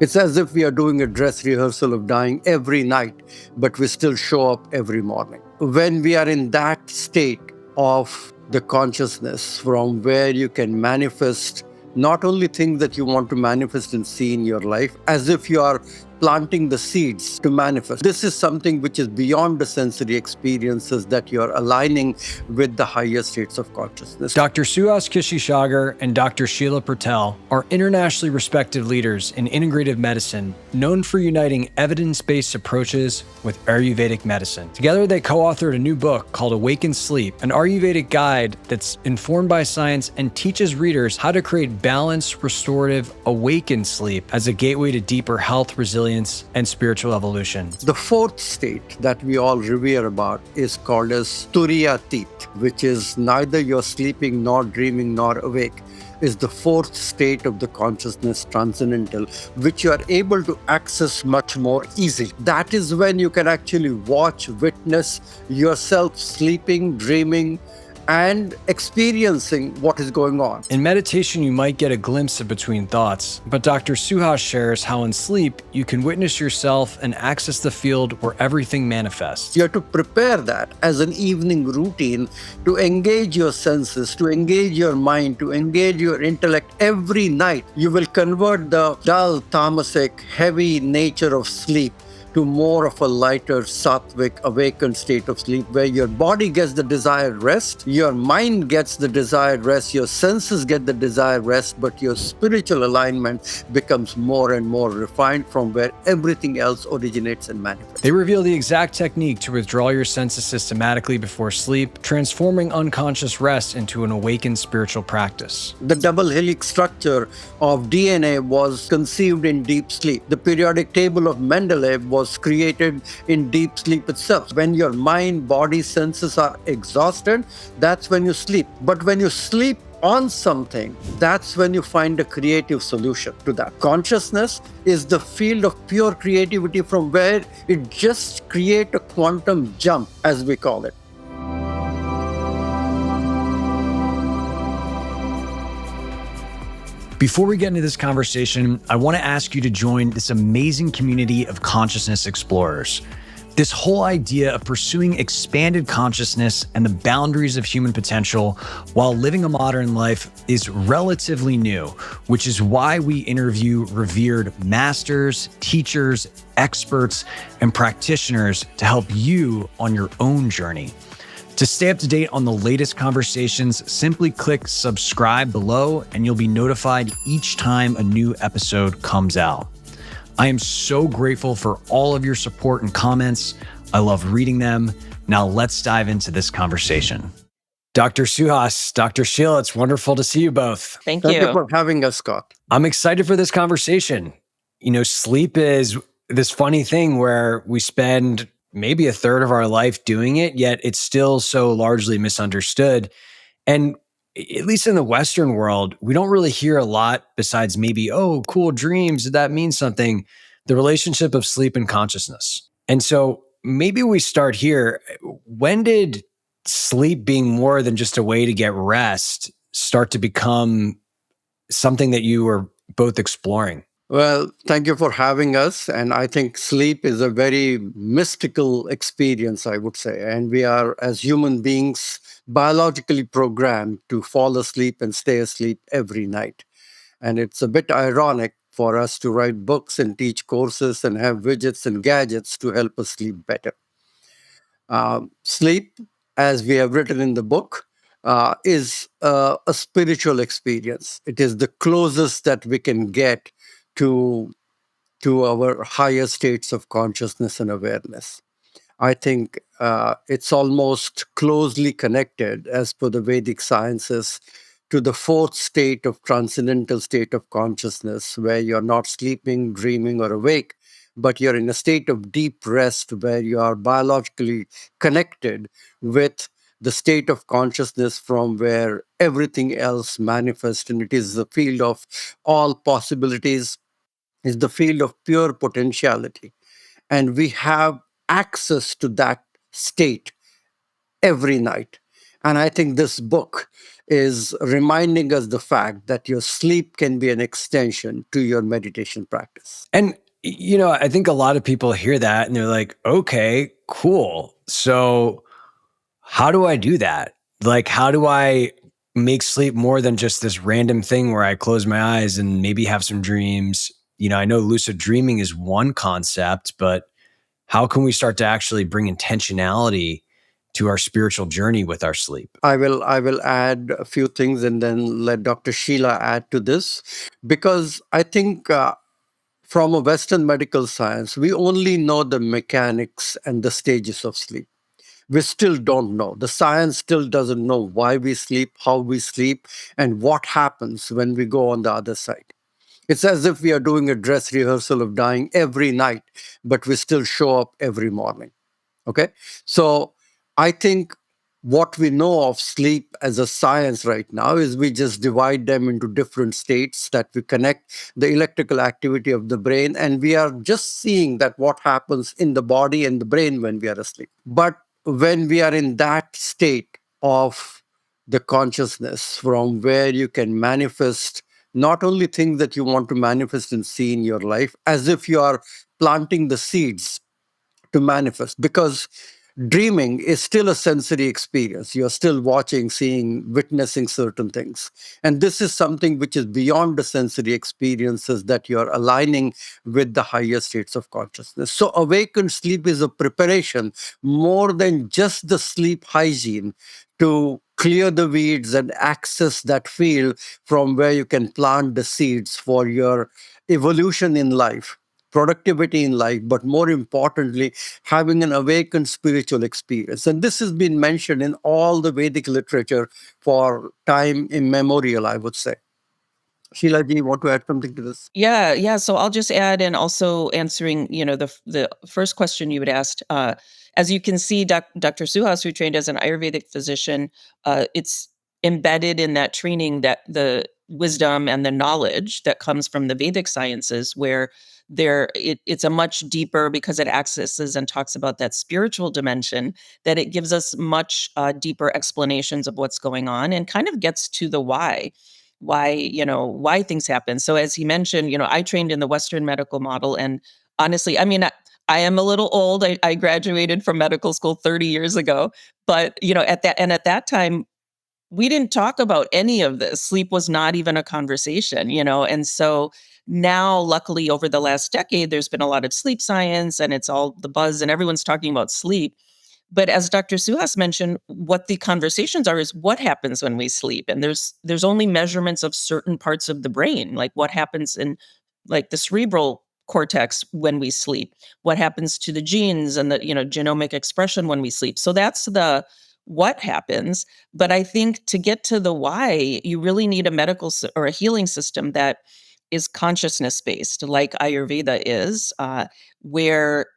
It's as if we are doing a dress rehearsal of dying every night, but we still show up every morning. When we are in that state of the consciousness from where you can manifest not only things that you want to manifest and see in your life, as if you are planting the seeds to manifest. This is something which is beyond the sensory experiences that you're aligning with the higher states of consciousness. Dr. Suhas Kshirsagar and Dr. Sheila Patel are internationally respected leaders in integrative medicine, known for uniting evidence-based approaches with Ayurvedic medicine. Together, they co-authored a new book called Awaken Sleep, an Ayurvedic guide that's informed by science and teaches readers how to create balanced, restorative, awakened sleep as a gateway to deeper health, resilience, and spiritual evolution. The fourth state that we all revere about is called as Turiyatit, which is neither you're sleeping nor dreaming nor awake. Is the fourth state of the consciousness, transcendental, which you are able to access much more easily. That is when you can actually watch, witness yourself sleeping, dreaming, and experiencing what is going on. In meditation, you might get a glimpse of between thoughts, but Dr. Suhas shares how in sleep, you can witness yourself and access the field where everything manifests. You have to prepare that as an evening routine to engage your senses, to engage your mind, to engage your intellect every night. You will convert the dull, tamasic, heavy nature of sleep to more of a lighter, sattvic, awakened state of sleep where your body gets the desired rest, your mind gets the desired rest, your senses get the desired rest, but your spiritual alignment becomes more and more refined from where everything else originates and manifests. They reveal the exact technique to withdraw your senses systematically before sleep, transforming unconscious rest into an awakened spiritual practice. The double helix structure of DNA was conceived in deep sleep. The periodic table of Mendeleev was created in deep sleep itself. When your mind, body, senses are exhausted, that's when you sleep. But when you sleep on something, that's when you find a creative solution to that. Consciousness is the field of pure creativity from where it just creates a quantum jump, as we call it. Before we get into this conversation, I want to ask you to join this amazing community of consciousness explorers. This whole idea of pursuing expanded consciousness and the boundaries of human potential while living a modern life is relatively new, which is why we interview revered masters, teachers, experts, and practitioners to help you on your own journey. To stay up to date on the latest conversations, simply click subscribe below and you'll be notified each time a new episode comes out. I am so grateful for all of your support and comments. I love reading them. Now let's dive into this conversation. Dr. Suhas, Dr. Sheila, it's wonderful to see you both. Thank Thank you you. for having us, Scott. I'm excited for this conversation. You know, sleep is this funny thing where we spend maybe a third of our life doing it, yet it's still so largely misunderstood. And at least in the Western world, we don't really hear a lot besides maybe, oh, cool dreams. Did that mean something? The relationship of sleep and consciousness. And so maybe we start here. When did sleep being more than just a way to get rest start to become something that you were both exploring? Well, thank you for having us. And I think sleep is a very mystical experience, I would say. And we are, as human beings, biologically programmed to fall asleep and stay asleep every night. And it's a bit ironic for us to write books and teach courses and have widgets and gadgets to help us sleep better. Sleep, as we have written in the book, is a spiritual experience. It is the closest that we can get to our higher states of consciousness and awareness. I think it's almost closely connected, as per the Vedic sciences, to the fourth state of transcendental state of consciousness, where you're not sleeping, dreaming, or awake, but you're in a state of deep rest where you are biologically connected with the state of consciousness from where everything else manifests. And it is the field of all possibilities, is the field of pure potentiality. And we have access to that state every night. And I think this book is reminding us the fact that your sleep can be an extension to your meditation practice. And, I think a lot of people hear that and they're like, okay, cool. So, how do I do that? Like, how do I make sleep more than just this random thing where I close my eyes and maybe have some dreams? I know lucid dreaming is one concept, but how can we start to actually bring intentionality to our spiritual journey with our sleep? I will add a few things and then let Dr. Sheila add to this, because I think from a Western medical science, we only know the mechanics and the stages of sleep. We still don't know. The science still doesn't know why we sleep, how we sleep, and what happens when we go on the other side. It's as if we are doing a dress rehearsal of dying every night, but we still show up every morning. Okay. So I think what we know of sleep as a science right now is we just divide them into different states that we connect the electrical activity of the brain, and we are just seeing that what happens in the body and the brain when we are asleep. But when we are in that state of the consciousness from where you can manifest not only things that you want to manifest and see in your life, as if you are planting the seeds to manifest, because dreaming is still a sensory experience. You're still watching, seeing, witnessing certain things. And this is something which is beyond the sensory experiences that you're aligning with the higher states of consciousness. So, awakened sleep is a preparation more than just the sleep hygiene to clear the weeds and access that field from where you can plant the seeds for your evolution in life, productivity in life, but more importantly, having an awakened spiritual experience. And this has been mentioned in all the Vedic literature for time immemorial, I would say. Sheila ji, want to add something to this? Yeah, yeah. So I'll just add, and also answering, the first question you had asked. As you can see, Dr. Suhas, who trained as an Ayurvedic physician, it's embedded in that training that the wisdom and the knowledge that comes from the Vedic sciences, where it's a much deeper, because it accesses and talks about that spiritual dimension, that it gives us much deeper explanations of what's going on and kind of gets to the why things happen. So as he mentioned, I trained in the Western medical model, and honestly, I mean, I am a little old. I graduated from medical school 30 years ago, but at that time, we didn't talk about any of this. Sleep was not even a conversation, and so now, luckily, over the last decade, there's been a lot of sleep science, and it's all the buzz, and everyone's talking about sleep. But as Dr. Suhas mentioned, what the conversations are is what happens when we sleep. And there's only measurements of certain parts of the brain, like what happens in like the cerebral cortex when we sleep, what happens to the genes and the genomic expression when we sleep. So that's the what happens. But I think to get to the why, you really need a or a healing system that is consciousness based, like Ayurveda is, where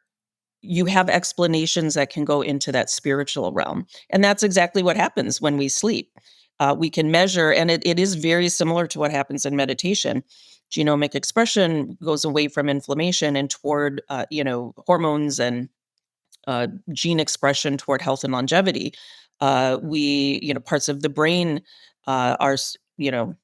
you have explanations that can go into that spiritual realm. And that's exactly what happens when we sleep. We can measure, and it is very similar to what happens in meditation. Genomic expression goes away from inflammation and toward, hormones and gene expression toward health and longevity. Parts of the brain are,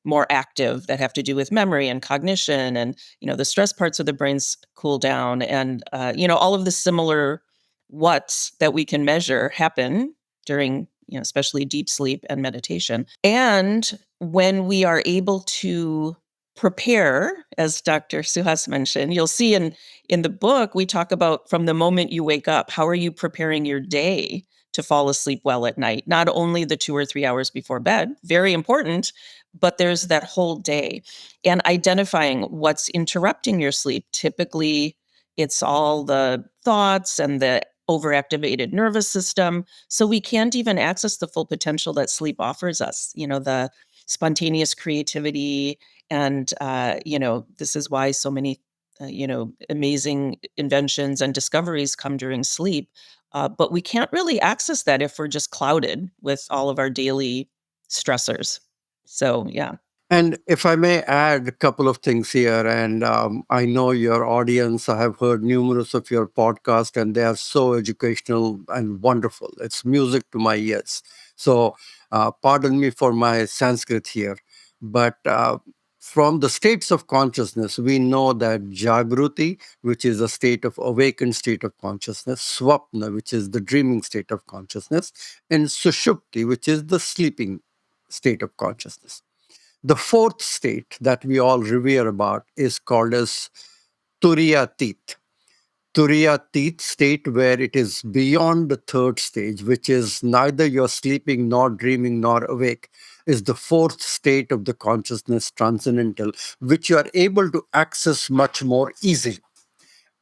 more active that have to do with memory and cognition, and the stress parts of the brains cool down, and all of the similar what's that we can measure happen during, especially deep sleep and meditation. And when we are able to prepare, as Dr. Suhas mentioned, you'll see in the book, we talk about from the moment you wake up, how are you preparing your day to fall asleep well at night? Not only the 2 or 3 hours before bed, very important, but there's that whole day. And identifying what's interrupting your sleep. Typically, it's all the thoughts and the overactivated nervous system. So we can't even access the full potential that sleep offers us, the spontaneous creativity. And, this is why so many amazing inventions and discoveries come during sleep. But we can't really access that if we're just clouded with all of our daily stressors. So, yeah. And if I may add a couple of things here, and I know your audience, I have heard numerous of your podcasts, and they are so educational and wonderful. It's music to my ears. So, pardon me for my Sanskrit here, but from the states of consciousness, we know that Jagruti, which is a state of awakened state of consciousness, Swapna, which is the dreaming state of consciousness, and Sushupti, which is the sleeping state of consciousness. The fourth state that we all revere about is called as Turiyatit. Turiyatit state where it is beyond the third stage, which is neither you're sleeping nor dreaming nor awake, is the fourth state of the consciousness, transcendental, which you are able to access much more easily.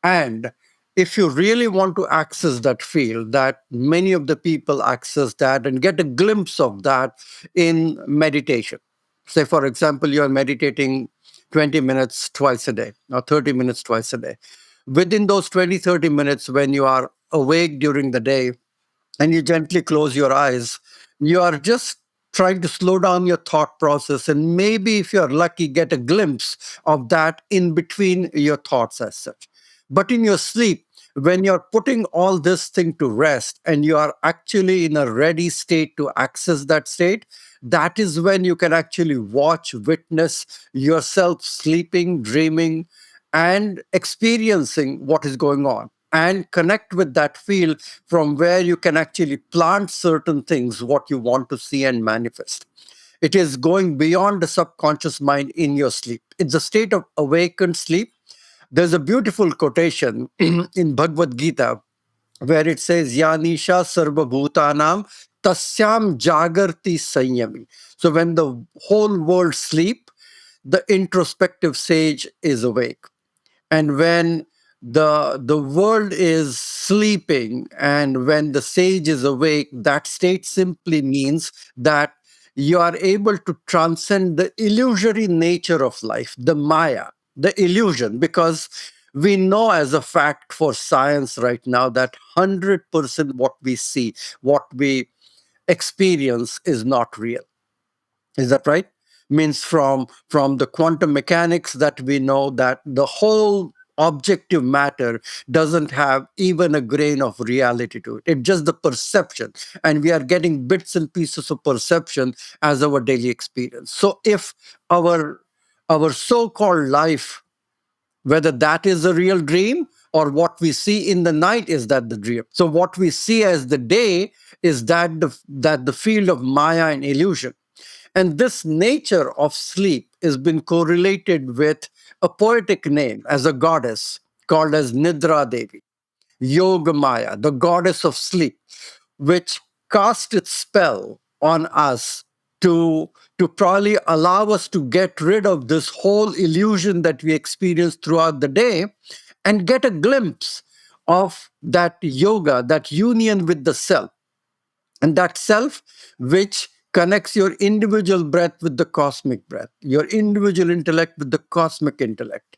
And if you really want to access that field, that many of the people access that and get a glimpse of that in meditation. Say, for example, you're meditating 20 minutes twice a day or 30 minutes twice a day. Within those 20, 30 minutes, when you are awake during the day, and you gently close your eyes, you are just trying to slow down your thought process. And maybe, if you're lucky, get a glimpse of that in between your thoughts as such. But in your sleep, when you're putting all this thing to rest and you are actually in a ready state to access that state, that is when you can actually watch, witness yourself sleeping, dreaming, and experiencing what is going on and connect with that field from where you can actually plant certain things, what you want to see and manifest. It is going beyond the subconscious mind in your sleep. It's a state of awakened sleep. There's a beautiful quotation in Bhagavad Gita where it says, Yanisha Sarva Bhutanam Tasyam Jagarti Sanyami. So when the whole world sleep, the introspective sage is awake. And when the world is sleeping and when the sage is awake, that state simply means that you are able to transcend the illusory nature of life, the maya, the illusion, because we know as a fact for science right now that 100% what we see, what we experience is not real. Is that right? Means from the quantum mechanics that we know that the whole objective matter doesn't have even a grain of reality to it. It's just the perception. And we are getting bits and pieces of perception as our daily experience. So if our our so-called life, whether that is a real dream or what we see in the night is that the dream. So what we see as the day is that the field of maya and illusion. And this nature of sleep has been correlated with a poetic name as a goddess called as Nidra Devi, Yoga Maya, the goddess of sleep, which cast its spell on us to, to probably allow us to get rid of this whole illusion that we experience throughout the day and get a glimpse of that yoga, that union with the self. And that self, which connects your individual breath with the cosmic breath, your individual intellect with the cosmic intellect,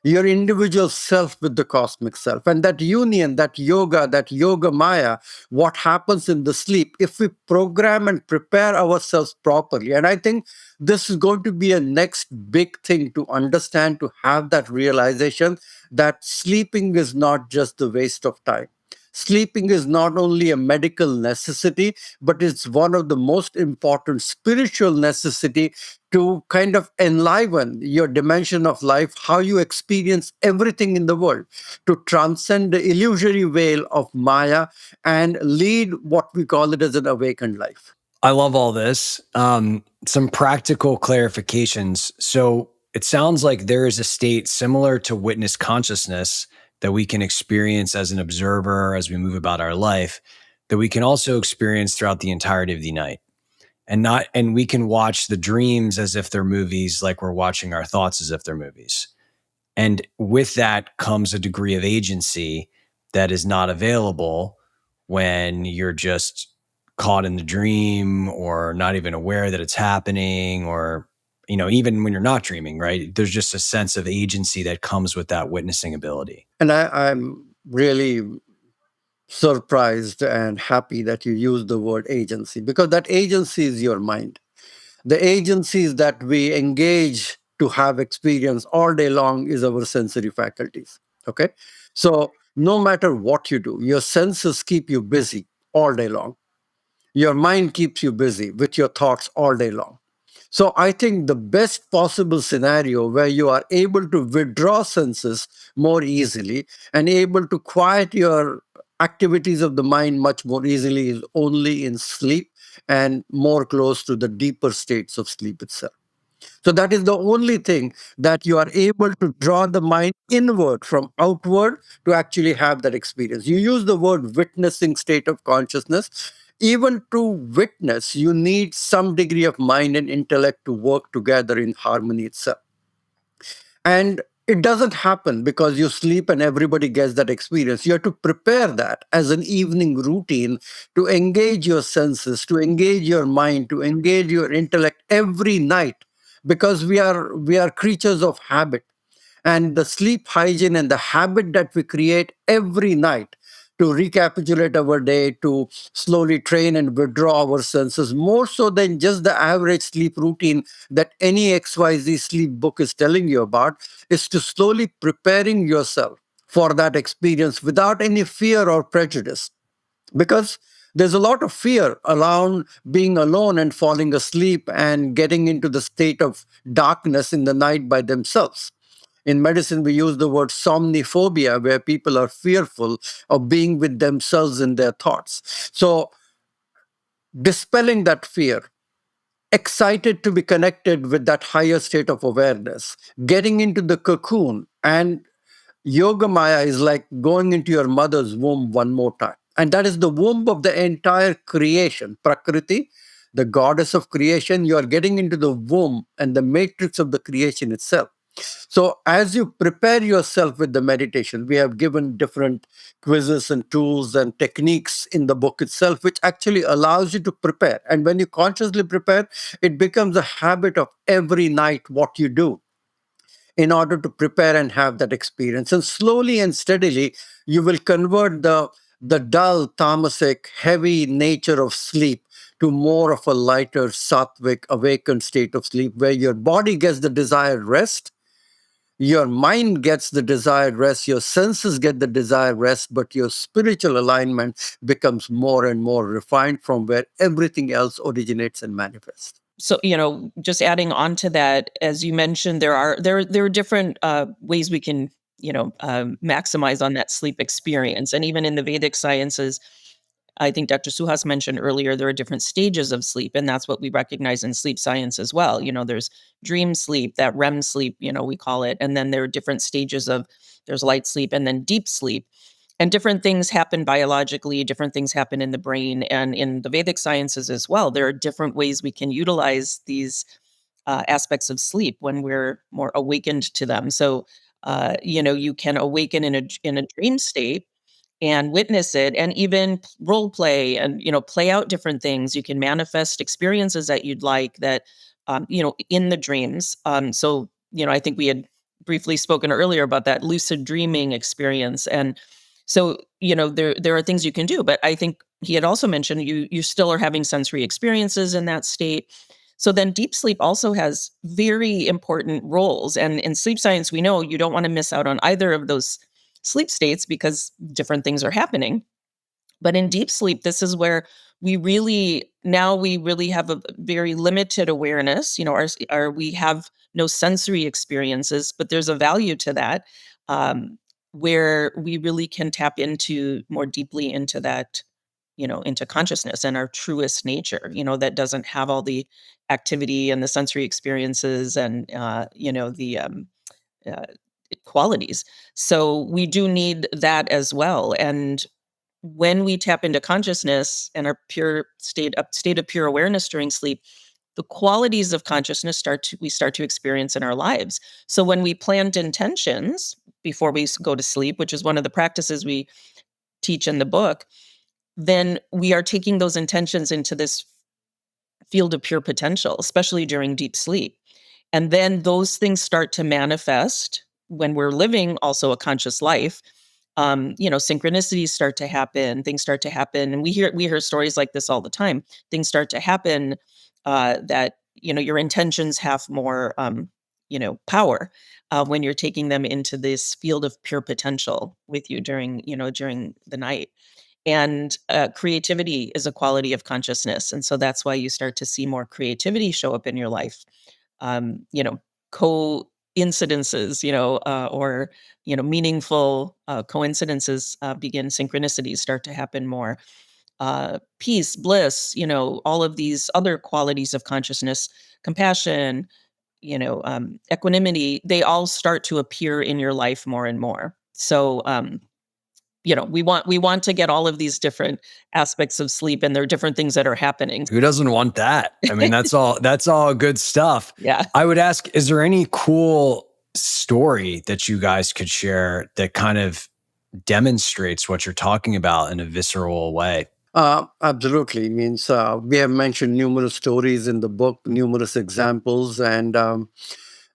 your individual self with the cosmic self. And that union, that yoga maya, what happens in the sleep, if we program and prepare ourselves properly. And I think this is going to be a next big thing to understand, to have that realization that sleeping is not just the waste of time. Sleeping is not only a medical necessity, but it's one of the most important spiritual necessity to kind of enliven your dimension of life, how you experience everything in the world, to transcend the illusory veil of Maya and lead what we call it as an awakened life. I love all this. Some practical clarifications. So it sounds like there is a state similar to witness consciousness that we can experience as an observer as we move about our life, that we can also experience throughout the entirety of the night. And we can watch the dreams as if they're movies, like we're watching our thoughts as if they're movies. And with that comes a degree of agency that is not available when you're just caught in the dream or not even aware that it's happening, or even when you're not dreaming, right? There's just a sense of agency that comes with that witnessing ability. And I'm really surprised and happy that you use the word agency, because that agency is your mind. The agencies that we engage to have experience all day long is our sensory faculties. Okay. So no matter what you do, your senses keep you busy all day long. Your mind keeps you busy with your thoughts all day long. So I think the best possible scenario where you are able to withdraw senses more easily and able to quiet your activities of the mind much more easily is only in sleep and more close to the deeper states of sleep itself. So that is the only thing that you are able to draw the mind inward from outward to actually have that experience. You use the word witnessing state of consciousness. Even to witness, you need some degree of mind and intellect to work together in harmony itself. And it doesn't happen because you sleep and everybody gets that experience. You have to prepare that as an evening routine to engage your senses, to engage your mind, to engage your intellect every night, because we are creatures of habit. And the sleep hygiene and the habit that we create every night to recapitulate our day, to slowly train and withdraw our senses, more so than just the average sleep routine that any XYZ sleep book is telling you about, is to slowly preparing yourself for that experience without any fear or prejudice. Because there's a lot of fear around being alone and falling asleep and getting into the state of darkness in the night by themselves. In medicine, we use the word somniphobia, where people are fearful of being with themselves in their thoughts. So, dispelling that fear, excited to be connected with that higher state of awareness, getting into the cocoon, and Yoga Maya is like going into your mother's womb one more time. And that is the womb of the entire creation. Prakriti, the goddess of creation, you are getting into the womb and the matrix of the creation itself. So, as you prepare yourself with the meditation, we have given different quizzes and tools and techniques in the book itself, which actually allows you to prepare. And when you consciously prepare, it becomes a habit of every night what you do in order to prepare and have that experience. And slowly and steadily, you will convert the dull, tamasic, heavy nature of sleep to more of a lighter, sattvic, awakened state of sleep, where your body gets the desired rest, your mind gets the desired rest, your senses get the desired rest, but your spiritual alignment becomes more and more refined from where everything else originates and manifests. So, just adding on to that, as you mentioned, there are different ways we can, maximize on that sleep experience. And even in the Vedic sciences, I think Dr. Suhas mentioned earlier, there are different stages of sleep, and that's what we recognize in sleep science as well. There's dream sleep, that REM sleep, we call it, and then there are different stages of there's light sleep and then deep sleep. And different things happen biologically, different things happen in the brain and in the Vedic sciences as well. There are different ways we can utilize these aspects of sleep when we're more awakened to them. So, you can awaken in a dream state and witness it and even role play and play out different things. You can manifest experiences that you'd like that in the dreams. So I think we had briefly spoken earlier about that lucid dreaming experience. And so there are things you can do, but I think he had also mentioned you still are having sensory experiences in that state. So then deep sleep also has very important roles. And in sleep science, we know you don't want to miss out on either of those sleep states because different things are happening. But in deep sleep, this is where we really have a very limited awareness. We have no sensory experiences, but there's a value to that, where we really can tap into more deeply into that, into consciousness and our truest nature, that doesn't have all the activity and the sensory experiences and, the uh, qualities. So we do need that as well. And when we tap into consciousness and our pure state of pure awareness during sleep, the qualities of consciousness we start to experience in our lives. So when we plant intentions before we go to sleep, which is one of the practices we teach in the book, then we are taking those intentions into this field of pure potential, especially during deep sleep. And then those things start to manifest when we're living also a conscious life. Synchronicities start to happen, things start to happen. And we hear stories like this all the time. Things start to happen that your intentions have more power when you're taking them into this field of pure potential with you during the night. And creativity is a quality of consciousness, and so that's why you start to see more creativity show up in your life. You know, coincidences, or meaningful coincidences begin. Synchronicities start to happen more. Peace, bliss, all of these other qualities of consciousness, compassion, equanimity, they all start to appear in your life more and more. So, we want to get all of these different aspects of sleep, and there are different things that are happening. Who doesn't want that? I mean, that's all good stuff. Yeah. I would ask, is there any cool story that you guys could share that kind of demonstrates what you're talking about in a visceral way? Absolutely. Means we have mentioned numerous stories in the book, numerous examples, and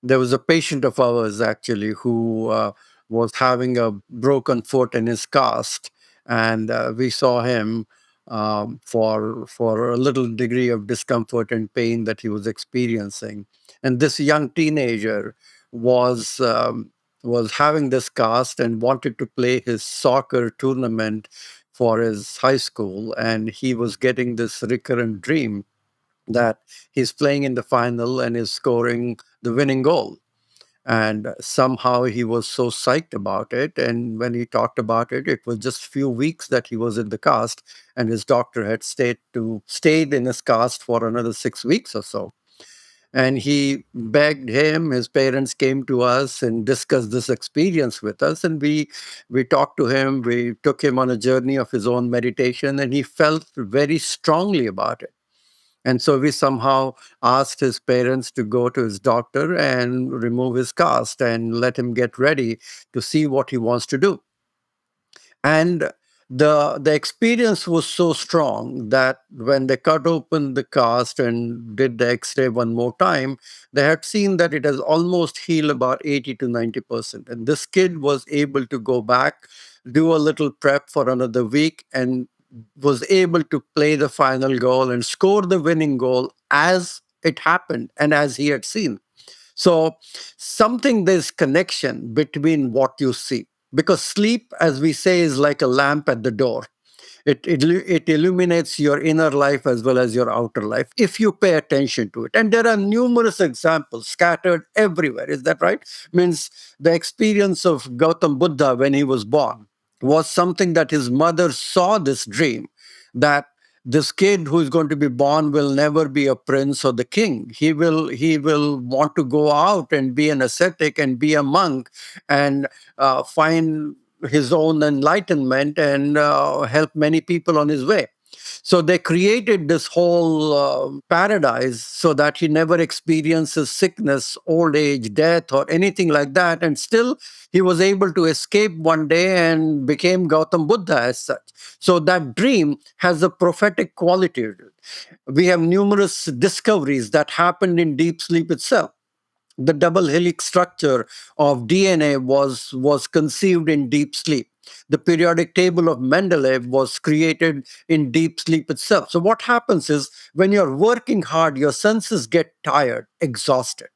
there was a patient of ours actually who was having a broken foot in his cast, and we saw him for a little degree of discomfort and pain that he was experiencing. And this young teenager was was having this cast and wanted to play his soccer tournament for his high school, and he was getting this recurrent dream that he's playing in the final and is scoring the winning goal. And somehow he was so psyched about it. And when he talked about it, it was just few weeks that he was in the cast, and his doctor had stayed in his cast for another 6 weeks or so. And he begged him. His parents came to us and discussed this experience with us, and we talked to him. We took him on a journey of his own meditation, and he felt very strongly about it. And so we somehow asked his parents to go to his doctor and remove his cast and let him get ready to see what he wants to do. And the experience was so strong that when they cut open the cast and did the x-ray one more time, they had seen that it has almost healed about 80 to 90%. And this kid was able to go back, do a little prep for another week, and was able to play the final goal and score the winning goal as it happened and as he had seen. So, something there's connection between what you see. Because sleep, as we say, is like a lamp at the door. It illuminates your inner life as well as your outer life if you pay attention to it. And there are numerous examples scattered everywhere. Is that right? Means the experience of Gautam Buddha when he was born was something that his mother saw this dream that this kid who is going to be born will never be a prince or the king. He will want to go out and be an ascetic and be a monk and find his own enlightenment and help many people on his way. So they created this whole paradise so that he never experiences sickness, old age, death, or anything like that. And still, he was able to escape one day and became Gautam Buddha as such. So that dream has a prophetic quality to it. We have numerous discoveries that happened in deep sleep itself. The double helix structure of DNA was conceived in deep sleep. The periodic table of Mendeleev was created in deep sleep itself. So what happens is when you're working hard, your senses get tired, exhausted,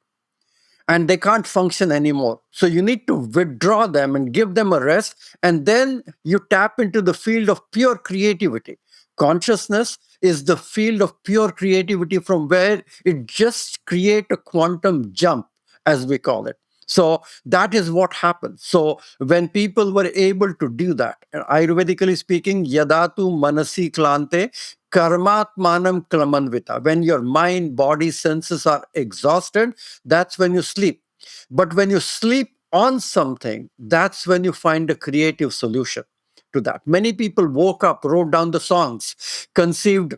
and they can't function anymore. So you need to withdraw them and give them a rest, and then you tap into the field of pure creativity. Consciousness is the field of pure creativity from where it just create a quantum jump, as we call it. So that is what happens. So when people were able to do that, Ayurvedically speaking, yadatu manasi klante karmatmanam klamanvita. When your mind, body, senses are exhausted, that's when you sleep. But when you sleep on something, that's when you find a creative solution to that. Many people woke up, wrote down the songs, conceived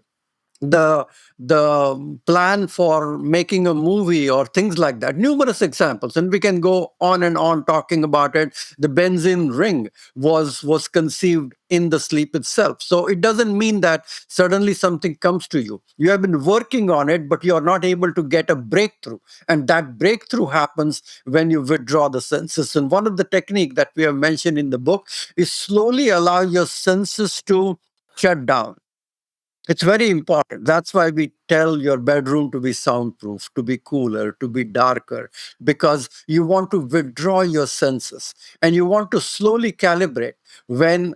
the plan for making a movie or things like that. Numerous examples, and we can go on and on talking about it. The benzene ring was conceived in the sleep itself. So it doesn't mean that suddenly something comes to you. You have been working on it, but you're not able to get a breakthrough. And that breakthrough happens when you withdraw the senses. And one of the technique that we have mentioned in the book is slowly allow your senses to shut down. It's very important. That's why we tell your bedroom to be soundproof, to be cooler, to be darker, because you want to withdraw your senses and you want to slowly calibrate when.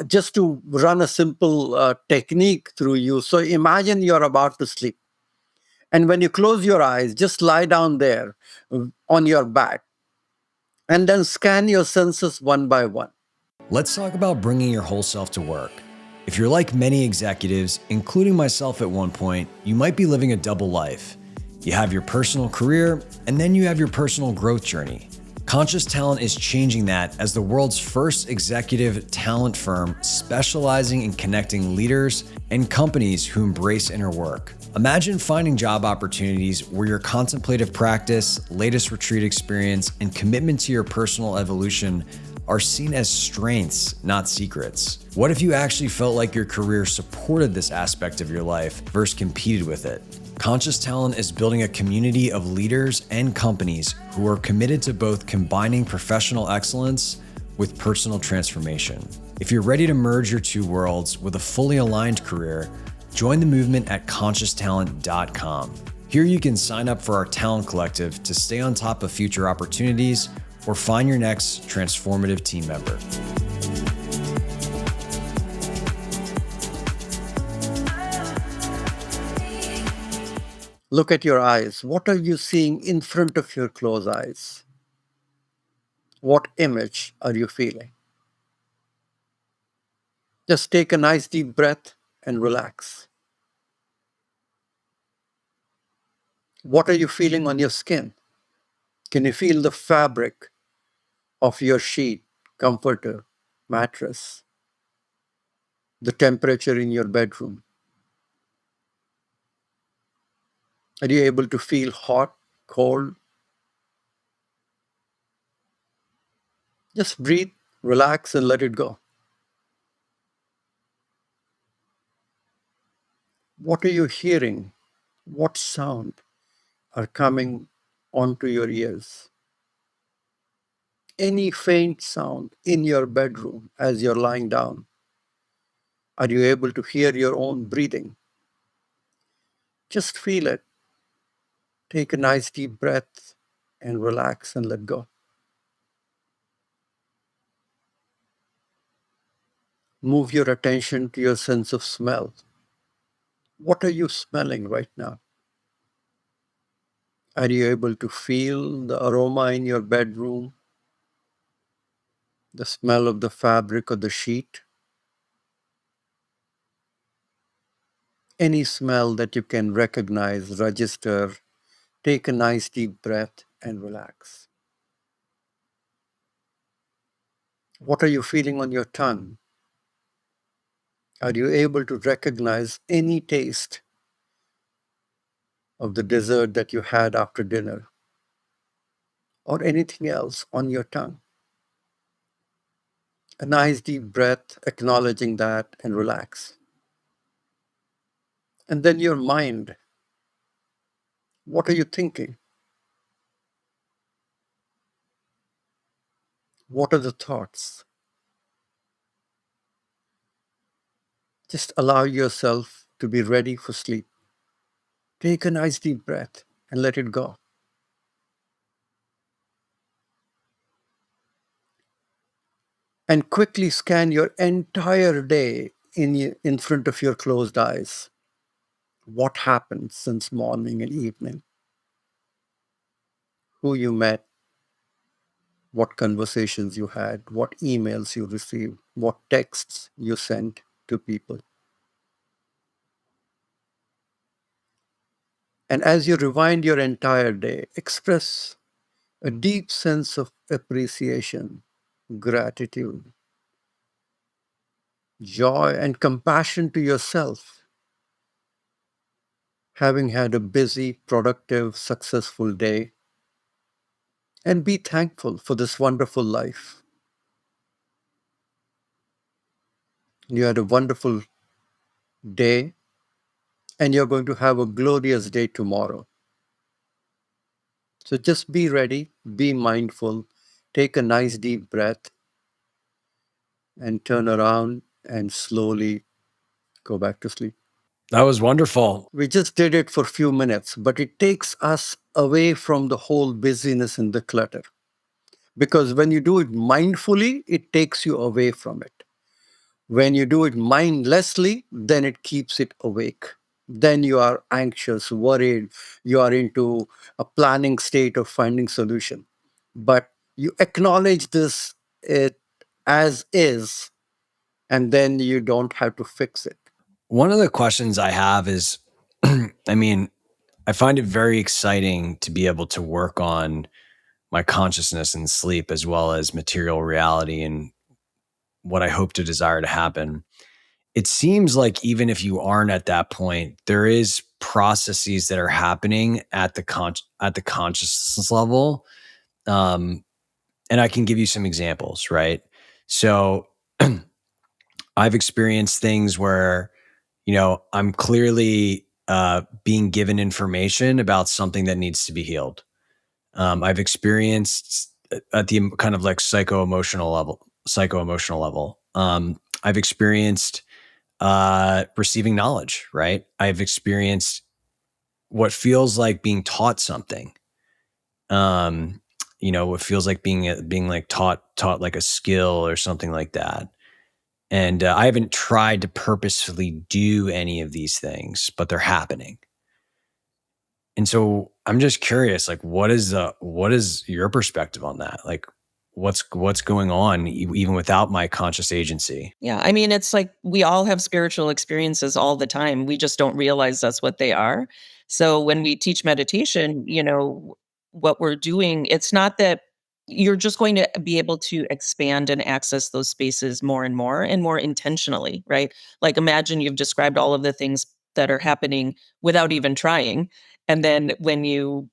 Just to run a simple technique through you. So imagine you're about to sleep. And when you close your eyes, just lie down there on your back and then scan your senses one by one. Let's talk about bringing your whole self to work. If you're like many executives, including myself at one point, you might be living a double life. You have your personal career, and then you have your personal growth journey. Conscious Talent is changing that as the world's first executive talent firm specializing in connecting leaders and companies who embrace inner work. Imagine finding job opportunities where your contemplative practice, latest retreat experience, and commitment to your personal evolution are seen as strengths, not secrets. What if you actually felt like your career supported this aspect of your life versus competed with it? Conscious Talent is building a community of leaders and companies who are committed to both combining professional excellence with personal transformation. If you're ready to merge your two worlds with a fully aligned career, join the movement at conscioustalent.com. Here you can sign up for our talent collective to stay on top of future opportunities or find your next transformative team member. Look at your eyes. What are you seeing in front of your closed eyes? What image are you feeling? Just take a nice deep breath and relax. What are you feeling on your skin? Can you feel the fabric of your sheet, comforter, mattress, the temperature in your bedroom? Are you able to feel hot, cold? Just breathe, relax, and let it go. What are you hearing? What sound are coming onto your ears? Any faint sound in your bedroom as you're lying down? Are you able to hear your own breathing? Just feel it. Take a nice deep breath and relax and let go. Move your attention to your sense of smell. What are you smelling right now? Are you able to feel the aroma in your bedroom, the smell of the fabric or the sheet? Any smell that you can recognize, register, take a nice deep breath and relax. What are you feeling on your tongue? Are you able to recognize any taste of the dessert that you had after dinner or anything else on your tongue? A nice deep breath, acknowledging that, and relax. And then your mind, what are you thinking? What are the thoughts? Just allow yourself to be ready for sleep. Take a nice deep breath and let it go. And quickly scan your entire day in front of your closed eyes. What happened since morning and evening? Who you met, what conversations you had, what emails you received, what texts you sent to people. And as you rewind your entire day, express a deep sense of appreciation, gratitude, joy, and compassion to yourself, having had a busy, productive, successful day. And be thankful for this wonderful life. You had a wonderful day, and you're going to have a glorious day tomorrow. So just be ready, be mindful, take a nice deep breath, and turn around and slowly go back to sleep. That was wonderful. We just did it for a few minutes, but it takes us away from the whole busyness and the clutter. Because when you do it mindfully, it takes you away from it. When you do it mindlessly, then it keeps it awake. Then you are anxious, worried, you are into a planning state of finding solution. But you acknowledge this it as is, and then you don't have to fix it. One of the questions I have is, I mean, I find it very exciting to be able to work on my consciousness and sleep as well as material reality and what I hope to desire to happen. It seems like even if you aren't at that point, there is processes that are happening at the consciousness level. Um, and I can give you some examples, right? So I've experienced things where, I'm clearly being given information about something that needs to be healed. I've experienced at the kind of like psycho emotional level. I've experienced receiving knowledge, right? I've experienced what feels like being taught something. Um, what feels like being like taught like a skill or something like that. And I haven't tried to purposefully do any of these things, but they're happening. And so I'm just curious, like, what is your perspective on that? Like, what's going on even without my conscious agency? Yeah, I mean, it's like we all have spiritual experiences all the time. We just don't realize that's what they are. So when we teach meditation, what we're doing, it's not that you're just going to be able to expand and access those spaces more and more intentionally, right? Like imagine you've described all of the things that are happening without even trying. And then when you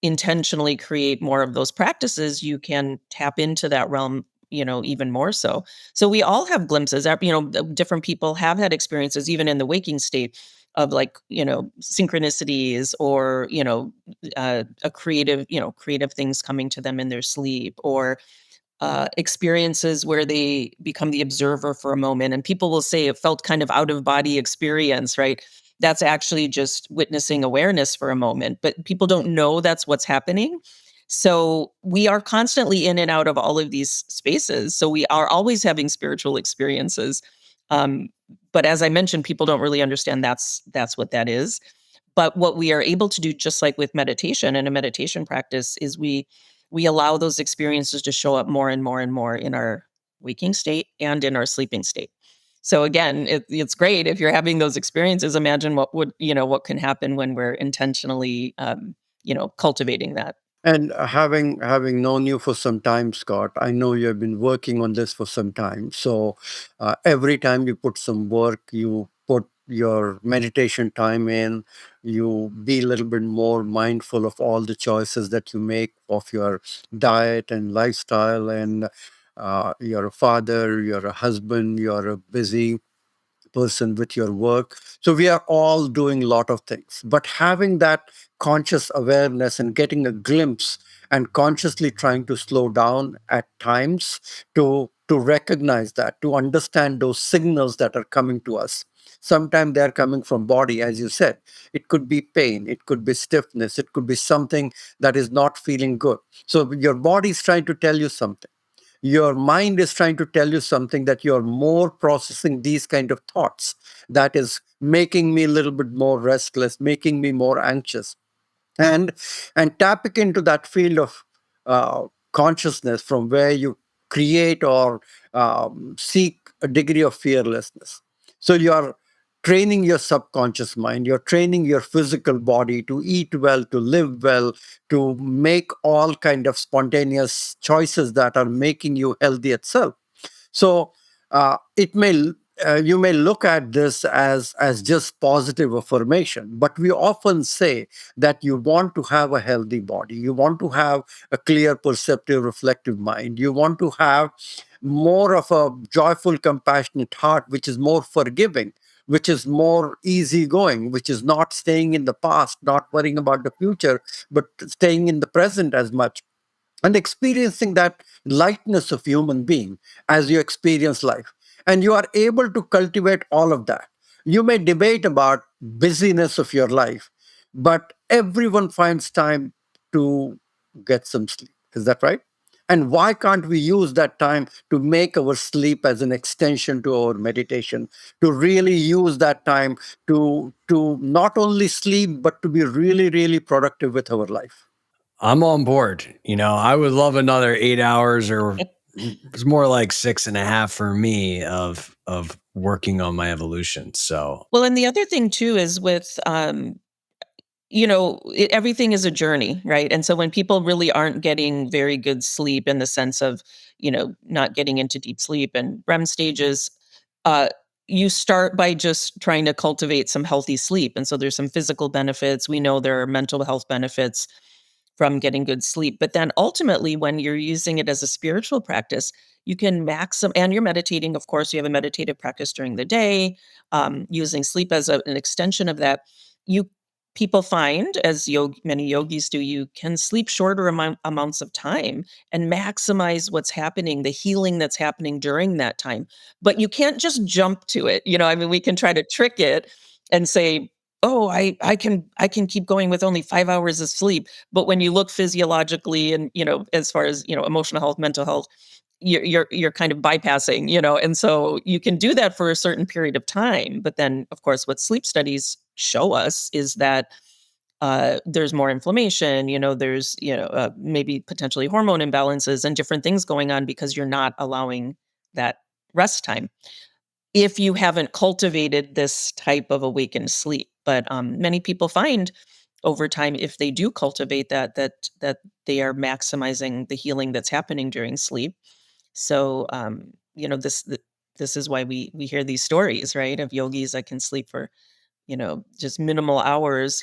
intentionally create more of those practices, you can tap into that realm, even more so. So we all have glimpses, different people have had experiences, even in the waking state of like, synchronicities or, a creative, creative things coming to them in their sleep or experiences where they become the observer for a moment. And people will say it felt kind of out of body experience, right? That's actually just witnessing awareness for a moment, but people don't know that's what's happening. So we are constantly in and out of all of these spaces. So we are always having spiritual experiences. Um, but as I mentioned, people don't really understand that's what that is. But what we are able to do, just like with meditation and a meditation practice, is we allow those experiences to show up more and more and more in our waking state and in our sleeping state. So again, it's great if you're having those experiences. Imagine what can happen when we're intentionally, cultivating that. And having known you for some time, Scott, I know you have been working on this for some time. So every time you put some work, you put your meditation time in, you be a little bit more mindful of all the choices that you make of your diet and lifestyle. And you're a father, you're a husband, you're a busy person with your work. So we are all doing a lot of things, but having that conscious awareness and getting a glimpse and consciously trying to slow down at times to recognize that, to understand those signals that are coming to us. Sometimes they are coming from body, as you said. It could be pain, it could be stiffness, it could be something that is not feeling good. So your body is trying to tell you something, your mind is trying to tell you something, that you're more processing these kind of thoughts, that is making me a little bit more restless, making me more anxious. And and tapping into that field of consciousness from where you create or seek a degree of fearlessness. So you're training your subconscious mind, you're training your physical body to eat well, to live well, to make all kind of spontaneous choices that are making you healthy itself. So it may you may look at this as just positive affirmation, but we often say that you want to have a healthy body, you want to have a clear, perceptive, reflective mind, you want to have more of a joyful, compassionate heart, which is more forgiving, which is more easygoing, which is not staying in the past, not worrying about the future, but staying in the present as much, and experiencing that lightness of human being as you experience life. And you are able to cultivate all of that. You may debate about busyness of your life, but everyone finds time to get some sleep. Is that right? And why can't we use that time to make our sleep as an extension to our meditation, to really use that time to not only sleep, but to be really, really productive with our life? I'm on board. I would love another 8 hours, or it's more like 6.5 for me of working on my evolution. So Well, and the other thing too is with everything is a journey, right? And so when people really aren't getting very good sleep in the sense of, not getting into deep sleep and REM stages, uh, you start by just trying to cultivate some healthy sleep. And so there's some physical benefits. We know there are mental health benefits from getting good sleep. But then ultimately, when you're using it as a spiritual practice, you can and you're meditating. Of course, you have a meditative practice during the day, using sleep as an extension of that. You People find, as many yogis do, you can sleep shorter amounts of time and maximize what's happening, the healing that's happening during that time. But you can't just jump to it. I mean, we can try to trick it and say, "Oh, I can keep going with only 5 hours of sleep." But when you look physiologically and, as far as, emotional health, mental health, you're kind of bypassing, and so you can do that for a certain period of time. But then, of course, what sleep studies show us is that there's more inflammation, there's, maybe potentially hormone imbalances and different things going on because you're not allowing that rest time if you haven't cultivated this type of awakened sleep. But many people find over time, if they do cultivate that they are maximizing the healing that's happening during sleep. So, this is why we hear these stories, right, of yogis that can sleep for, just minimal hours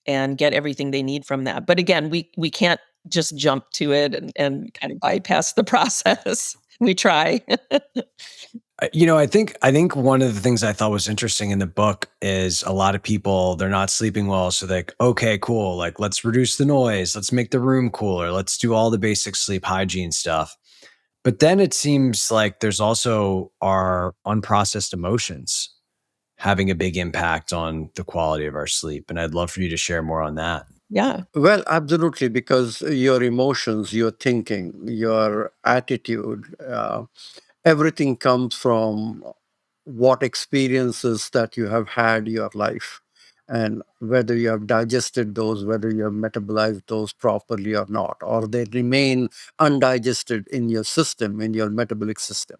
and get everything they need from that. But again, we can't just jump to it and kind of bypass the process. We try. I think one of the things I thought was interesting in the book is a lot of people, they're not sleeping well, so like, okay, cool, like let's reduce the noise, let's make the room cooler, let's do all the basic sleep hygiene stuff. But then it seems like there's also our unprocessed emotions having a big impact on the quality of our sleep, and I'd love for you to share more on that. Yeah. Well, absolutely, because your emotions, your thinking, your attitude, everything comes from what experiences that you have had your life, and whether you have digested those, whether you have metabolized those properly or not, or they remain undigested in your system, in your metabolic system.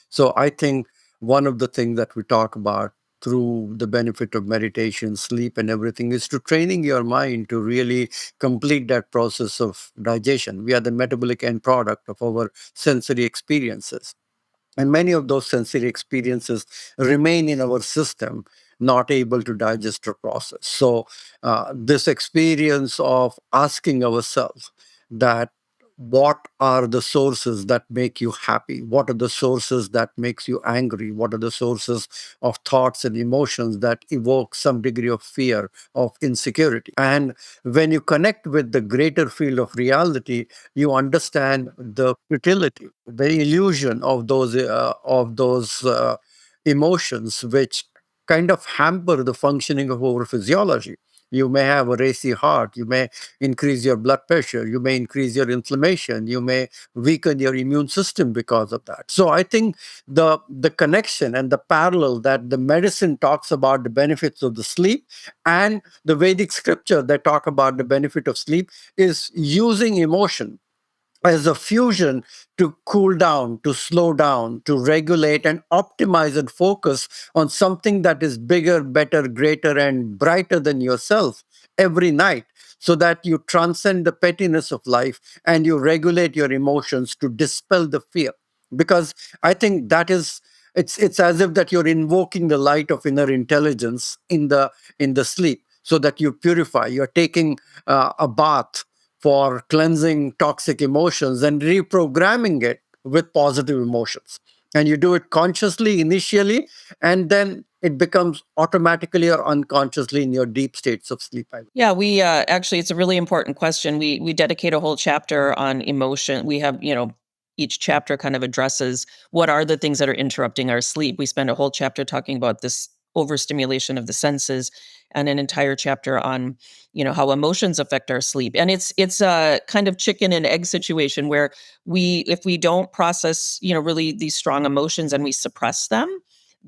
So I think one of the things that we talk about through the benefit of meditation, sleep, and everything is to training your mind to really complete that process of digestion. We are the metabolic end product of our sensory experiences. And many of those sensory experiences remain in our system, not able to digest or process. So, this experience of asking ourselves that what are the sources that make you happy, what are the sources that makes you angry, what are the sources of thoughts and emotions that evoke some degree of fear, of insecurity. And when you connect with the greater field of reality, you understand the futility, the illusion of those emotions, which kind of hamper the functioning of our physiology. You may have a racy heart, you may increase your blood pressure, you may increase your inflammation, you may weaken your immune system because of that. So I think the connection and the parallel that the medicine talks about the benefits of the sleep, and the Vedic scripture that talk about the benefit of sleep, is using emotion as a fusion to cool down, to slow down, to regulate and optimize and focus on something that is bigger, better, greater, and brighter than yourself every night, so that you transcend the pettiness of life and you regulate your emotions to dispel the fear. Because I think that is, it's as if that you're invoking the light of inner intelligence in the sleep, so that you purify, you're taking a bath for cleansing toxic emotions and reprogramming it with positive emotions. And you do it consciously initially, and then it becomes automatically or unconsciously in your deep states of sleep. Yeah, we actually, it's a really important question. We dedicate a whole chapter on emotion. We have, each chapter kind of addresses what are the things that are interrupting our sleep. We spend a whole chapter talking about this overstimulation of the senses, and an entire chapter on, how emotions affect our sleep. And it's a kind of chicken and egg situation where if we don't process, really these strong emotions and we suppress them,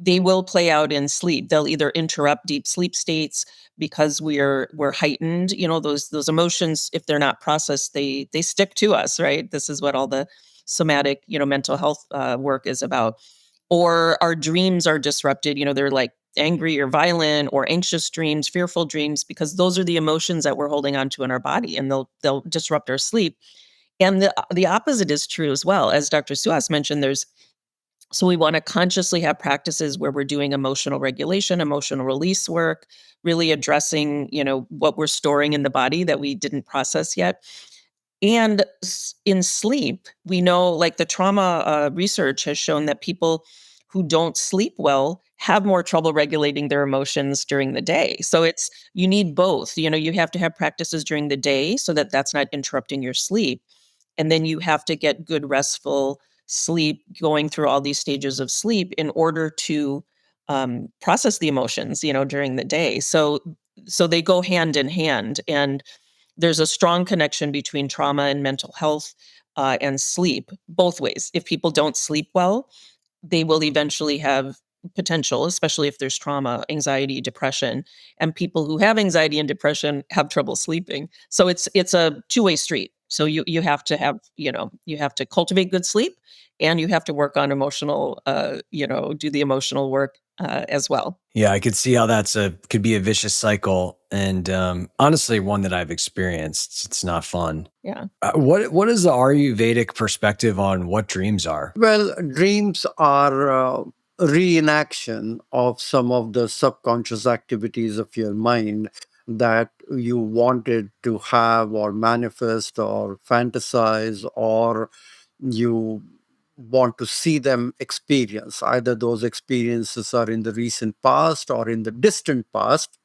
they will play out in sleep. They'll either interrupt deep sleep states because we're heightened. Those emotions, if they're not processed, they stick to us, right? This is what all the somatic, mental health work is about. Or our dreams are disrupted. They're like angry or violent or anxious dreams, fearful dreams, because those are the emotions that we're holding on to in our body, and they'll disrupt our sleep. And the opposite is true as well. As Dr. Suhas mentioned, so we want to consciously have practices where we're doing emotional regulation, emotional release work, really addressing, what we're storing in the body that we didn't process yet. And in sleep, we know, like, the trauma research has shown that people who don't sleep well have more trouble regulating their emotions during the day. So you need both. You have to have practices during the day so that that's not interrupting your sleep. And then you have to get good restful sleep, going through all these stages of sleep in order to process the emotions, during the day. So they go hand in hand. And there's a strong connection between trauma and mental health, and sleep, both ways. If people don't sleep well, they will eventually have potential, especially if there's trauma, anxiety, depression. And people who have anxiety and depression have trouble sleeping. So it's a two-way street. So you have to have, you have to cultivate good sleep, and you have to work on emotional, do the emotional work as well. Yeah, I could see how could be a vicious cycle, and honestly, one that I've experienced. It's not fun. Yeah. What is the Ayurvedic perspective on what dreams are? Well, dreams are reenaction of some of the subconscious activities of your mind that you wanted to have or manifest or fantasize, or you want to see them experience. Either those experiences are in the recent past or in the distant past,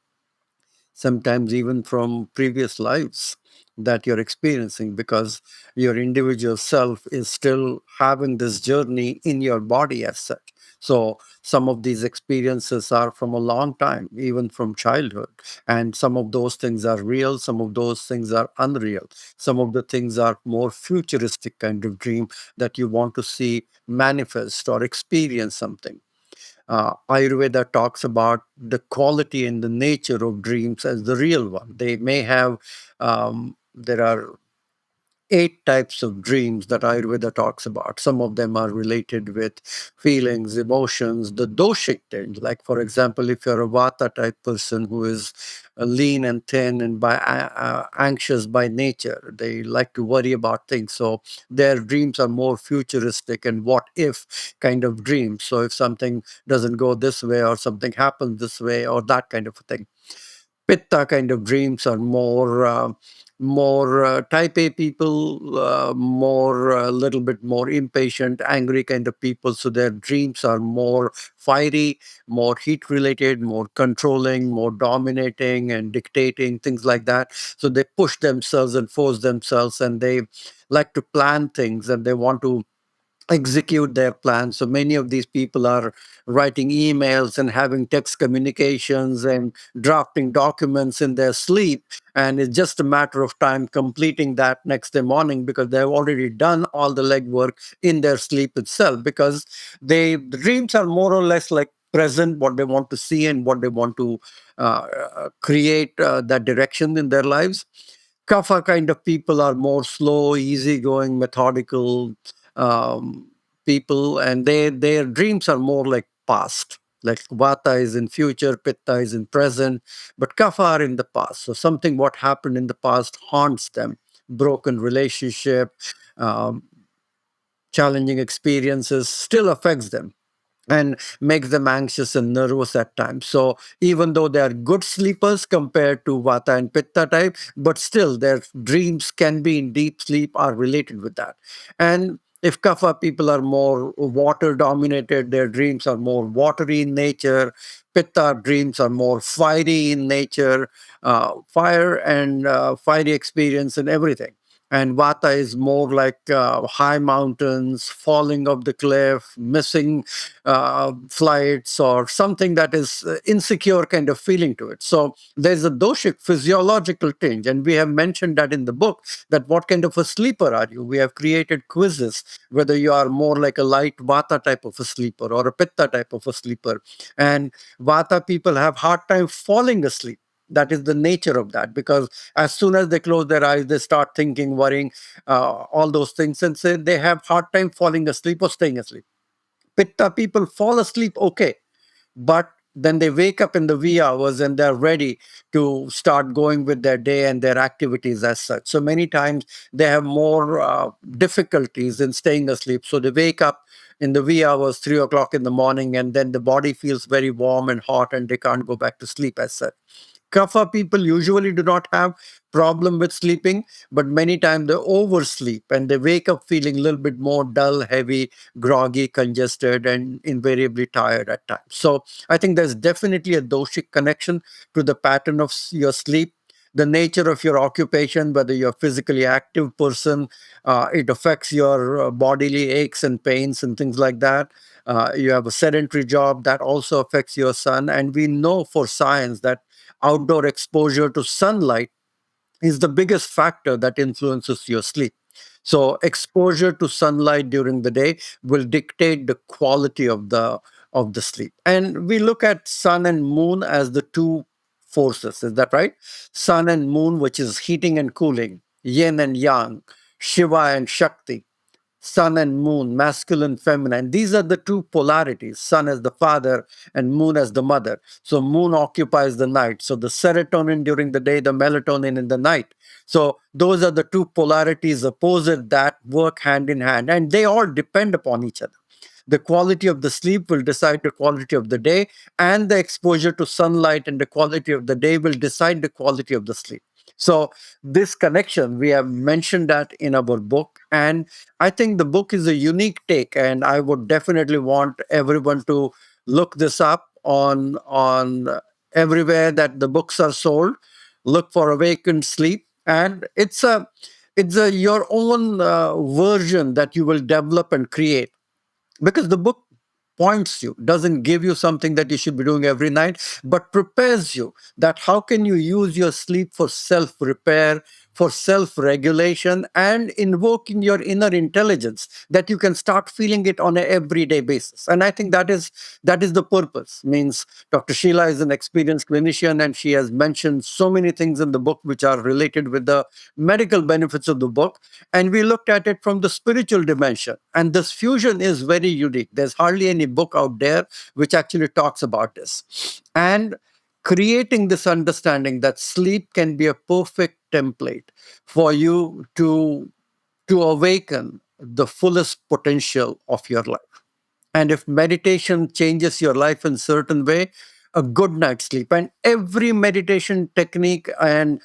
sometimes even from previous lives that you're experiencing, because your individual self is still having this journey in your body as such. So some of these experiences are from a long time, even from childhood. And some of those things are real, some of those things are unreal. Some of the things are more futuristic kind of dream that you want to see manifest or experience something. Ayurveda talks about the quality and the nature of dreams as the real one. They may have, there are 8 types of dreams that Ayurveda talks about. Some of them are related with feelings, emotions, the doshic things. Like, for example, if you're a Vata type person who is lean and thin and anxious by nature, they like to worry about things. So their dreams are more futuristic and what if kind of dreams. So if something doesn't go this way or something happens this way or that kind of a thing. Pitta kind of dreams are more type A people, more a little bit more impatient, angry kind of people. So their dreams are more fiery, more heat related, more controlling, more dominating and dictating, things like that. So they push themselves and force themselves, and they like to plan things, and they want to execute their plans. So many of these people are writing emails and having text communications and drafting documents in their sleep. And it's just a matter of time completing that next day morning, because they've already done all the legwork in their sleep itself. Because the dreams are more or less like present, what they want to see and what they want to create that direction in their lives. Kapha kind of people are more slow, easygoing, methodical um, people, and their dreams are more like past. Like Vata is in future, Pitta is in present, but Kapha are in the past. So something what happened in the past haunts them. Broken relationship, um, challenging experiences still affects them and makes them anxious and nervous at times. So even though they are good sleepers compared to Vata and Pitta type, but still their dreams can be in deep sleep are related with that. And if Kapha people are more water dominated, their dreams are more watery in nature. Pitta dreams are more fiery in nature, fire and fiery experience and everything. And vata is more like high mountains, falling off the cliff, missing flights, or something that is insecure kind of feeling to it. So there's a doshic physiological change. And we have mentioned that in the book, that what kind of a sleeper are you? We have created quizzes, whether you are more like a light vata type of a sleeper or a pitta type of a sleeper. And vata people have hard time falling asleep. That is the nature of that, because as soon as they close their eyes, they start thinking, worrying, all those things, and say they have hard time falling asleep or staying asleep. Pitta people fall asleep okay, but then they wake up in the wee hours and they're ready to start going with their day and their activities as such. So many times they have more difficulties in staying asleep. So they wake up in the wee hours, 3 o'clock in the morning, and then the body feels very warm and hot and they can't go back to sleep as such. Kapha people usually do not have problem with sleeping, but many times they oversleep and they wake up feeling a little bit more dull, heavy, groggy, congested, and invariably tired at times. So I think there's definitely a doshic connection to the pattern of your sleep. The nature of your occupation, whether you're a physically active person, it affects your bodily aches and pains and things like that. You have a sedentary job, that also affects your sun. And we know for science that outdoor exposure to sunlight is the biggest factor that influences your sleep. So exposure to sunlight during the day will dictate the quality of the sleep. And we look at sun and moon as the two forces. Is that right? Sun and moon, which is heating and cooling, yin and yang, Shiva and Shakti, sun and moon, masculine, feminine. These are the two polarities, sun as the father and moon as the mother. So moon occupies the night. So the serotonin during the day, the melatonin in the night. So those are the two polarities opposite that work hand in hand, and they all depend upon each other. The quality of the sleep will decide the quality of the day, and the exposure to sunlight and the quality of the day will decide the quality of the sleep. So this connection, we have mentioned that in our book, and I think the book is a unique take, and I would definitely want everyone to look this up on everywhere that the books are sold. Look for Awakened Sleep, and it's a your own version that you will develop and create, because the book points you, doesn't give you something that you should be doing every night, but prepares you that how can you use your sleep for self repair, for self regulation, and invoking your inner intelligence, that you can start feeling it on an everyday basis. And I think that is the purpose. Means Dr. Sheila is an experienced clinician, and she has mentioned so many things in the book which are related with the medical benefits of the book, and we looked at it from the spiritual dimension. And this fusion is very unique. There's hardly any book out there which actually talks about this. And creating this understanding that sleep can be a perfect template for you to awaken the fullest potential of your life. And if meditation changes your life in certain way, a good night's sleep, and every meditation technique and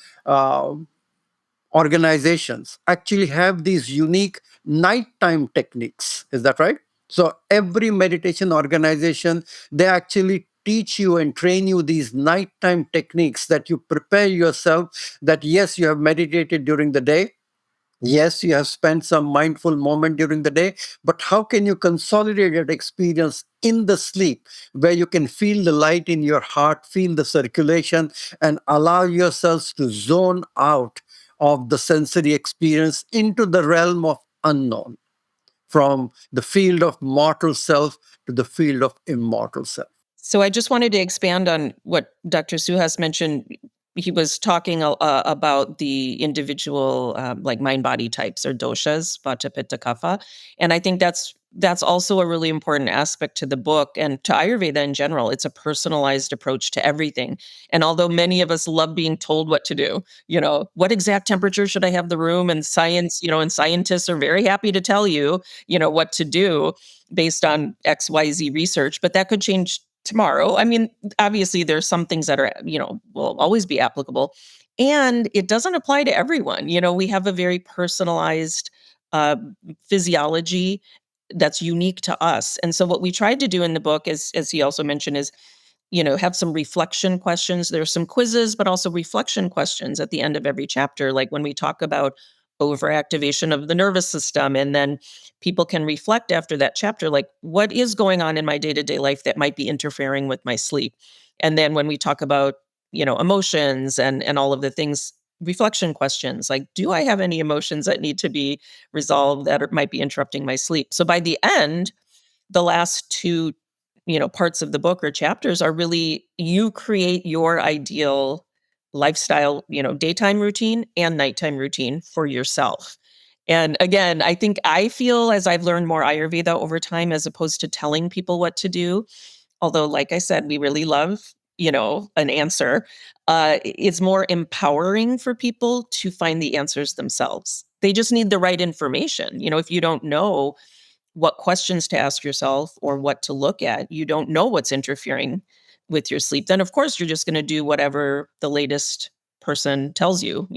organizations actually have these unique nighttime techniques. Is that right? So every meditation organization, they actually teach you and train you these nighttime techniques, that you prepare yourself that yes, you have meditated during the day. Yes, you have spent some mindful moment during the day, but how can you consolidate that experience in the sleep, where you can feel the light in your heart, feel the circulation, and allow yourselves to zone out of the sensory experience into the realm of unknown, from the field of mortal self to the field of immortal self. So I just wanted to expand on what Dr. Suhas mentioned. He was talking about the individual like mind body types or doshas, vata, pitta, kapha, and I think that's also a really important aspect to the book and to Ayurveda in general. It's a personalized approach to everything. And although many of us love being told what to do, what exact temperature should I have the room, and science, and scientists are very happy to tell you, what to do based on XYZ research, but that could change tomorrow. I mean, obviously there's some things that are, will always be applicable. And it doesn't apply to everyone. We have a very personalized uh, physiology that's unique to us. And so what we tried to do in the book, as he also mentioned, is have some reflection questions. There's some quizzes, but also reflection questions at the end of every chapter. Like when we talk about overactivation of the nervous system. And then people can reflect after that chapter, like, what is going on in my day-to-day life that might be interfering with my sleep? And then when we talk about, emotions and all of the things, reflection questions, like, do I have any emotions that need to be resolved that might be interrupting my sleep? So by the end, the last two, parts of the book or chapters are really, you create your ideal lifestyle, daytime routine and nighttime routine for yourself. And again, I feel, as I've learned more Ayurveda over time, as opposed to telling people what to do, although, like I said, we really love, an answer, it's more empowering for people to find the answers themselves. They just need the right information. If you don't know what questions to ask yourself or what to look at, you don't know what's interfering with your sleep, then of course you're just going to do whatever the latest person tells you,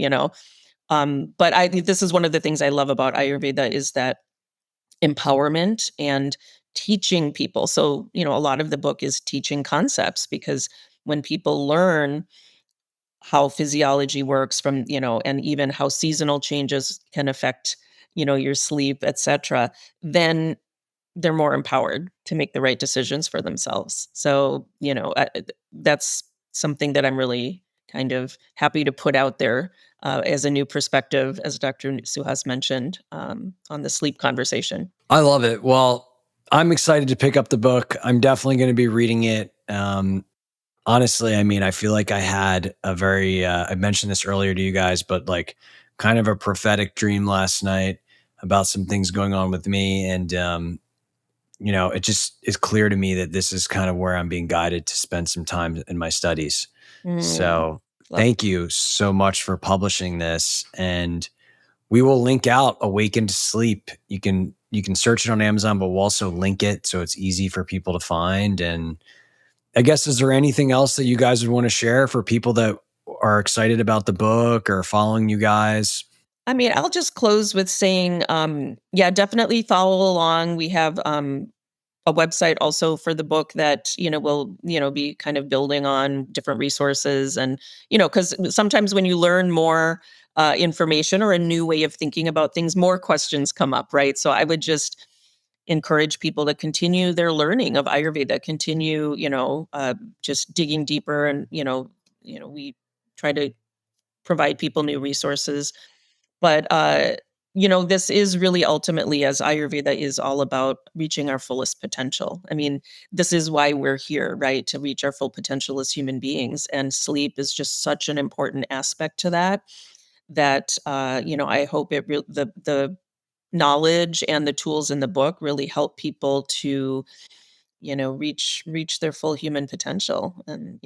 but I think this is one of the things I love about Ayurveda, is that empowerment and teaching people. So, a lot of the book is teaching concepts, because when people learn how physiology works from, and even how seasonal changes can affect, your sleep, etc., then they're more empowered to make the right decisions for themselves. So, that's something that I'm really kind of happy to put out there, as a new perspective, as Dr. Suhas mentioned, on the sleep conversation. I love it. Well, I'm excited to pick up the book. I'm definitely going to be reading it. Honestly, I mean, I feel like I had a very, I mentioned this earlier to you guys, but like kind of a prophetic dream last night about some things going on with me. And, it just is clear to me that this is kind of where I'm being guided to spend some time in my studies. Mm, So love. thank you so much for publishing this. And we will link out Awaken to Sleep. You can search it on Amazon, but we'll also link it so it's easy for people to find. And I guess, is there anything else that you guys would want to share for people that are excited about the book or following you guys? I mean, I'll just close with saying, yeah, definitely follow along. We have, a website also for the book that, will, be kind of building on different resources. And, because sometimes when you learn more information or a new way of thinking about things, more questions come up, right? So I would just encourage people to continue their learning of Ayurveda, continue, just digging deeper. And, we try to provide people new resources, but, this is really ultimately, as Ayurveda is all about reaching our fullest potential. I mean, this is why we're here, right? To reach our full potential as human beings. And sleep is just such an important aspect to that, that, I hope the knowledge and the tools in the book really help people to, reach their full human potential. And,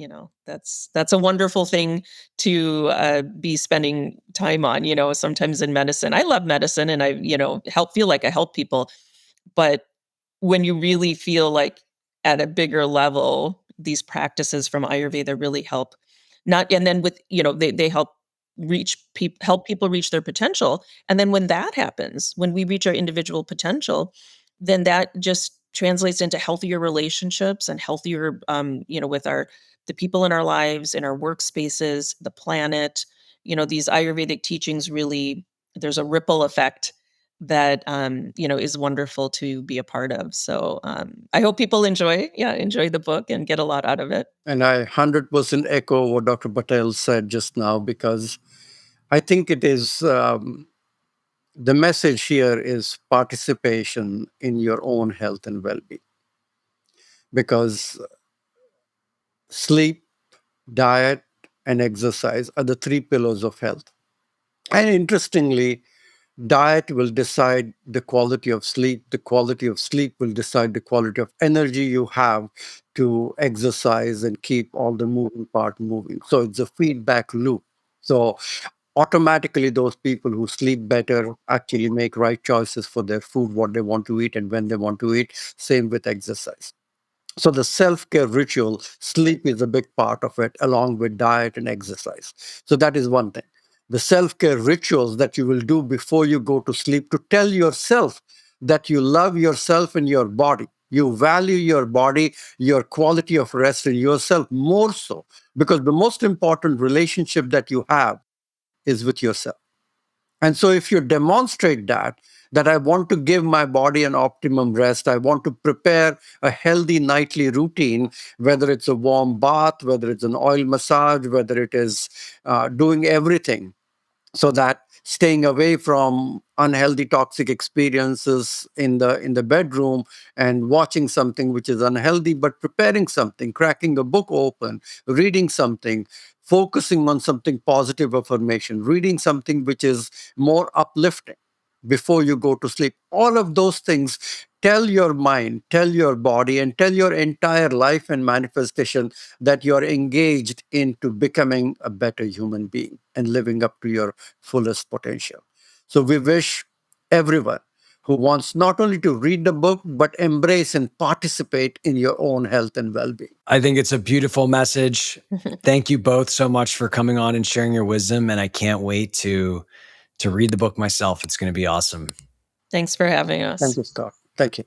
that's a wonderful thing to be spending time on. Sometimes in medicine, I love medicine, and I, feel like I help people, but when you really feel like, at a bigger level, these practices from Ayurveda really help. Not And then with, they help help people reach their potential. And then when that happens, when we reach our individual potential, then that just translates into healthier relationships and healthier, with the people in our lives, in our workspaces, the planet. These Ayurvedic teachings really, there's a ripple effect that, is wonderful to be a part of. So, I hope people enjoy the book and get a lot out of it. And I 100% echo what Dr. Patel said just now, because I think it is the message here is participation in your own health and well being. Because sleep, diet, and exercise are the three pillars of health. And interestingly, diet will decide the quality of sleep. The quality of sleep will decide the quality of energy you have to exercise and keep all the moving part moving. So it's a feedback loop. So automatically, those people who sleep better actually make right choices for their food, what they want to eat, and when they want to eat. Same with exercise. So the self-care ritual, sleep is a big part of it, along with diet and exercise. So that is one thing. The self-care rituals that you will do before you go to sleep, to tell yourself that you love yourself and your body. You value your body, your quality of rest, and yourself more so, because the most important relationship that you have is with yourself. And so if you demonstrate that I want to give my body an optimum rest, I want to prepare a healthy nightly routine, whether it's a warm bath, whether it's an oil massage, whether it is doing everything so that staying away from unhealthy toxic experiences in the bedroom and watching something which is unhealthy, but preparing something, cracking a book open, reading something, focusing on something positive affirmation, reading something which is more uplifting before you go to sleep. All of those things tell your mind, tell your body, and tell your entire life and manifestation that you're engaged into becoming a better human being and living up to your fullest potential. So we wish everyone who wants not only to read the book, but embrace and participate in your own health and well being. I think it's a beautiful message. Thank you both so much for coming on and sharing your wisdom. And I can't wait to read the book myself. It's going to be awesome. Thanks for having us. Thank you, Scott. Thank you.